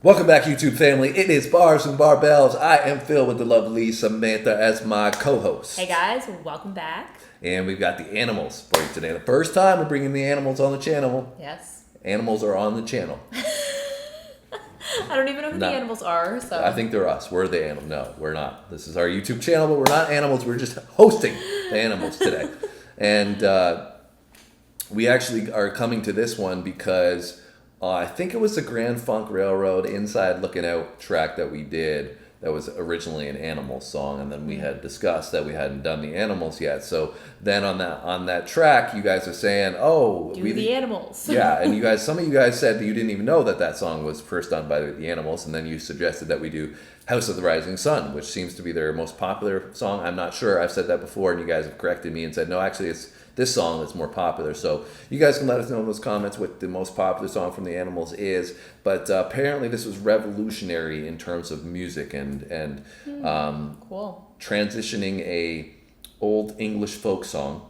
Welcome back, YouTube family. It is Bars and Barbells. I am Phil with the lovely Samantha as my co-host. Hey guys, welcome back. And we've got the animals for you today. The first time we're bringing the animals on the channel. Yes. Animals are on the channel. I don't even know who the animals are, so. I think they're us. We're the animal. No, we're not. This is our YouTube channel, but we're not animals. We're just hosting the animals today. And we actually are coming to this one because I think it was the Grand Funk Railroad Inside Looking Out track that we did that was originally an Animals song, and then we had discussed that we hadn't done the Animals yet. So then on that track, you guys are saying, "Oh, do the Animals." Yeah, and some of you guys said that you didn't even know that song was first done by the Animals, and then you suggested that we do House of the Rising Sun, which seems to be their most popular song. I'm not sure. I've said that before, and you guys have corrected me and said, no, actually, it's this song that's more popular. So you guys can let us know in those comments what the most popular song from the Animals is. But apparently this was revolutionary in terms of music and cool. Transitioning a old English folk song,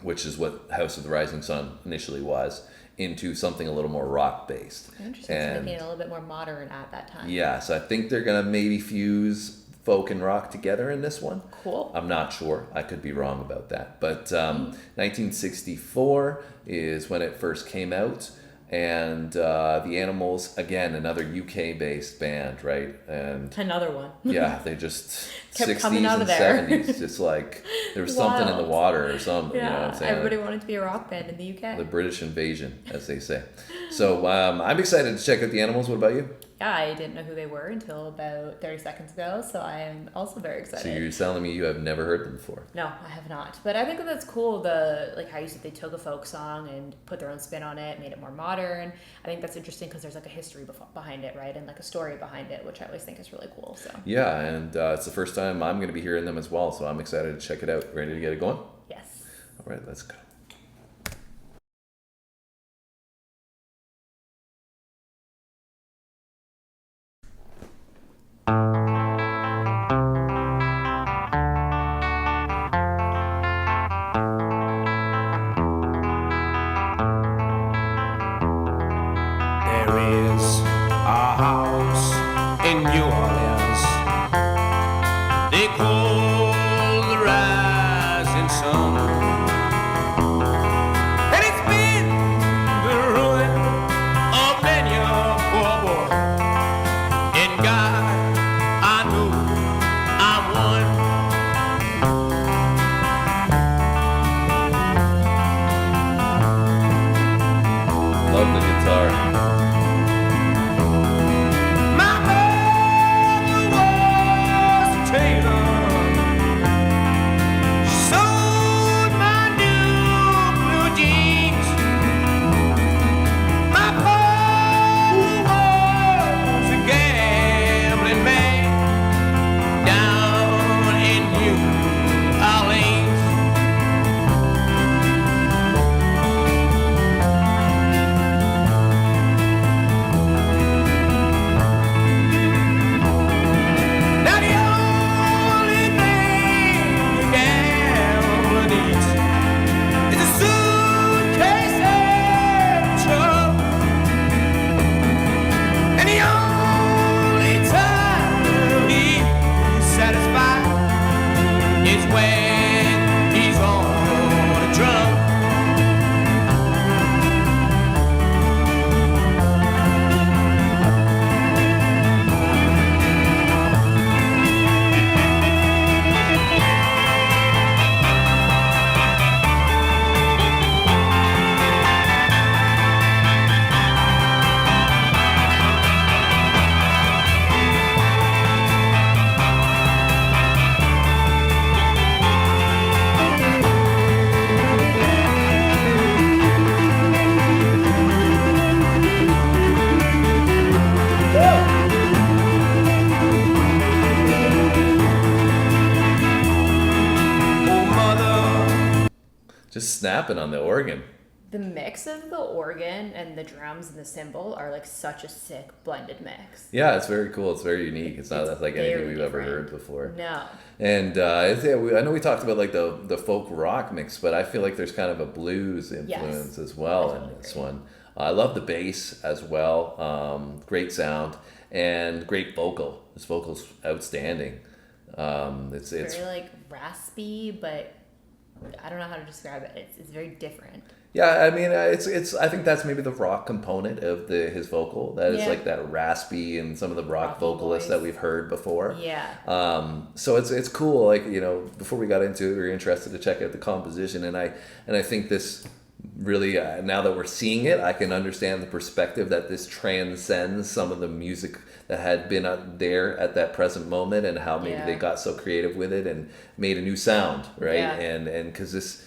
which is what House of the Rising Sun initially was, into something a little more rock-based. Interesting. And making it a little bit more modern at that time. Yeah, so I think they're going to maybe fuse folk and rock together in this one. Cool. I'm not sure. I could be wrong about that. But 1964 is when it first came out. And the Animals, again, another UK-based band, right? And another one. Yeah, they just kept 60s coming out and of there. 70s. Just like there was something in the water or something. Yeah, you know what I'm saying? everybody wanted to be a rock band in the UK. The British invasion, as they say. So I'm excited to check out the Animals. What about you? Yeah, I didn't know who they were until about 30 seconds ago, so I am also very excited. So you're telling me you have never heard them before? No, I have not. But I think that's cool, how you said they took a folk song and put their own spin on it, made it more modern. I think that's interesting because there's like a history behind it, right? And like a story behind it, which I always think is really cool. So yeah, and it's the first time I'm going to be hearing them as well, so I'm excited to check it out. Ready to get it going? Yes. All right, let's go. In New Orleans, they call the rising sun, and it's been the ruin of many a poor boy. In God, I know I'm one. Love the guitar. Just snapping on the organ. The mix of the organ and the drums and the cymbal are like such a sick blended mix. Yeah, it's very cool. It's very unique. It's not like anything we've ever heard before. No. And I know we talked about like the folk rock mix, but I feel like there's kind of a blues influence as well in this one. I love the bass as well. Great sound and great vocal. His vocal's outstanding. It's Very like raspy, but I don't know how to describe it. It's very different. yeah. I mean, it's. I think that's maybe the rock component of his vocal. That is Yeah. like that raspy and some of the rock Rocky vocalists voice. that we've heard before. Yeah. So it's cool. Like, you know, before we got into it, we were interested to check out the composition, and I think this really now that we're seeing it, I can understand the perspective that this transcends some of the music that had been out there at that present moment, and how maybe Yeah. they got so creative with it and made a new sound, right? Yeah. And because this,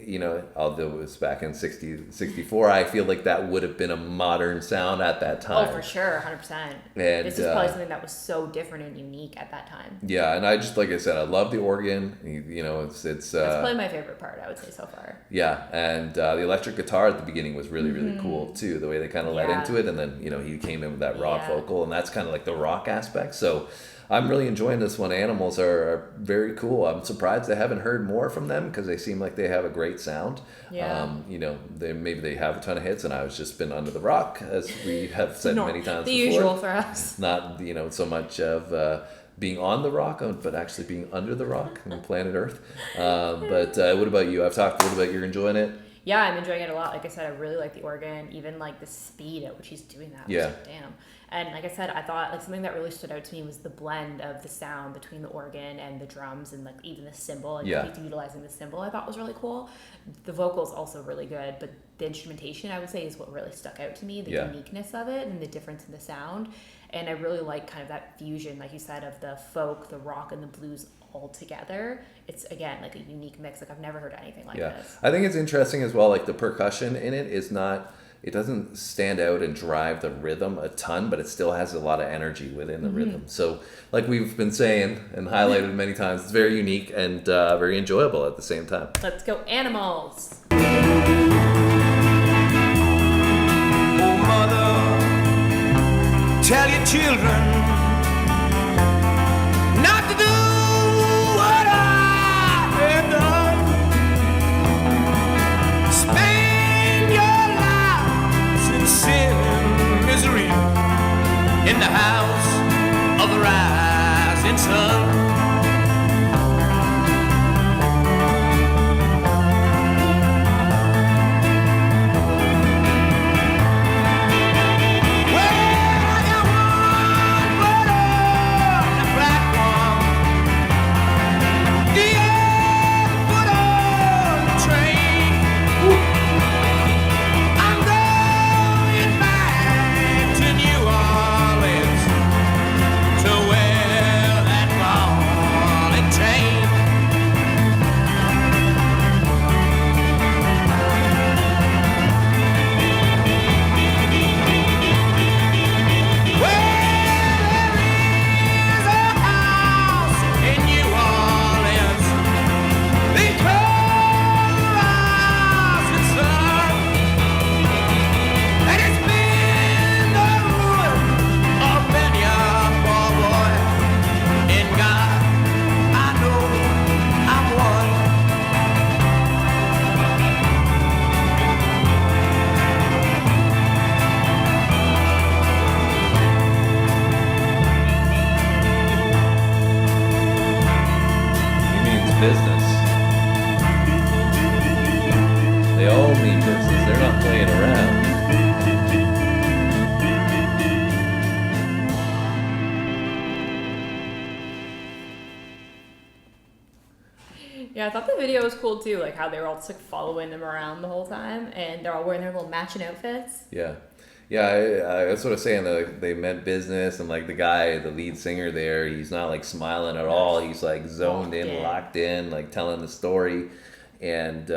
you know, although it was back in 64, I feel like that would have been a modern sound at that time. Oh, for sure, 100%. And, This is probably something that was so different and unique at that time. Yeah, and I just, like I said, I love the organ. You know, it's That's probably my favorite part, I would say, so far. yeah, and the electric guitar at the beginning was really cool too. The way they kind of led Yeah. into it, and then, you know, he came in with that rock Yeah. vocal, and that's kind of like the rock aspect. So I'm really enjoying this one. Animals are very cool. I'm surprised I haven't heard more from them, because they seem like they have a great sound. Yeah. You know, maybe they have a ton of hits, and I was just been under the rock, as we have said No, many times the before. usual for us. Not, you know, so much of being on the rock, but actually being under the rock on planet Earth. But what about you? I've talked a little bit. You're enjoying it? Yeah, I'm enjoying it a lot. Like I said, I really like the organ, even like the speed at which he's doing that. Yeah. Like, damn. And like I said, I thought like something that really stood out to me was the blend of the sound between the organ and the drums, and like even the cymbal, and Yeah. he's utilizing the cymbal, I thought was really cool. The vocals also really good, but the instrumentation, I would say, is what really stuck out to me, the Yeah. uniqueness of it and the difference in the sound. And I really like kind of that fusion, like you said, of the folk, the rock, and the blues all together. It's again like a unique mix. Like I've never heard anything like Yeah. this. I think it's interesting as well. Like the percussion in it is not. It doesn't stand out and drive the rhythm a ton, but it still has a lot of energy within the rhythm. So, like we've been saying and highlighted many times, it's very unique and very enjoyable at the same time. Let's go animals. Oh, mother, tell your children not to do what I have done. Spend your lives in sin and misery in the house of the rising sun. Business. They all mean business. They're not playing around. Yeah, I thought the video was cool too, like how they were all just like following them around the whole time, and they're all wearing their little matching outfits. Yeah. Yeah, I was sort of saying that they meant business, and like the guy, the lead singer there, he's not like smiling at all. He's like zoned in, locked in, like telling the story, and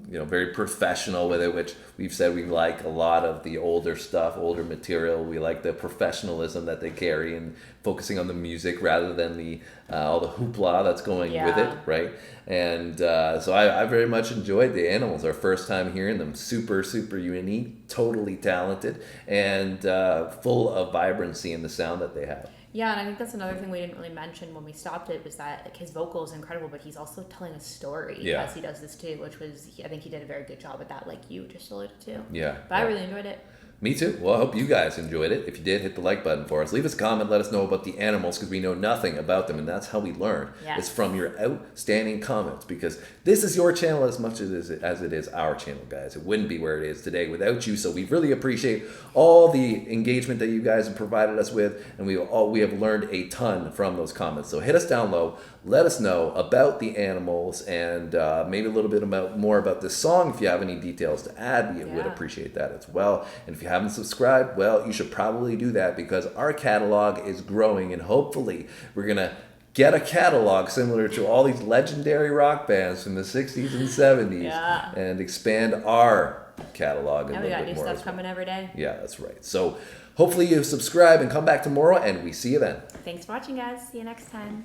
you know, very professional with it, which we've said we like a lot of the older stuff, older material. We like the professionalism that they carry and focusing on the music rather than the all the hoopla that's going with it, Yeah. right? And so I very much enjoyed the Animals. Our first time hearing them, super unique, totally talented, and full of vibrancy in the sound that they have. Yeah, and I think that's another thing we didn't really mention when we stopped it was that like his vocal is incredible, but he's also telling a story Yeah. as he does this too, which was I think he did a very good job at that, like you just alluded to. Yeah. But I yeah. really enjoyed it. Me too. Well, I hope you guys enjoyed it. If you did, hit the like button for us. Leave us a comment. Let us know about the animals because we know nothing about them, and that's how we learn. Yes. It's from your outstanding comments because this is your channel as much as it is our channel, guys. It wouldn't be where it is today without you. So we really appreciate all the engagement that you guys have provided us with, and we have learned a ton from those comments. So hit us down low. Let us know about the animals and maybe a little bit more about this song. If you have any details to add, we would Yeah. appreciate that as well. And if you haven't subscribed, well, you should probably do that because our catalog is growing and hopefully we're going to get a catalog similar to all these legendary rock bands from the 60s and 70s Yeah. and expand our catalog a Now we little got bit new more. stuff as well. coming every day. Yeah, that's right. So hopefully you subscribe and come back tomorrow and we see you then. Thanks for watching, guys. See you next time.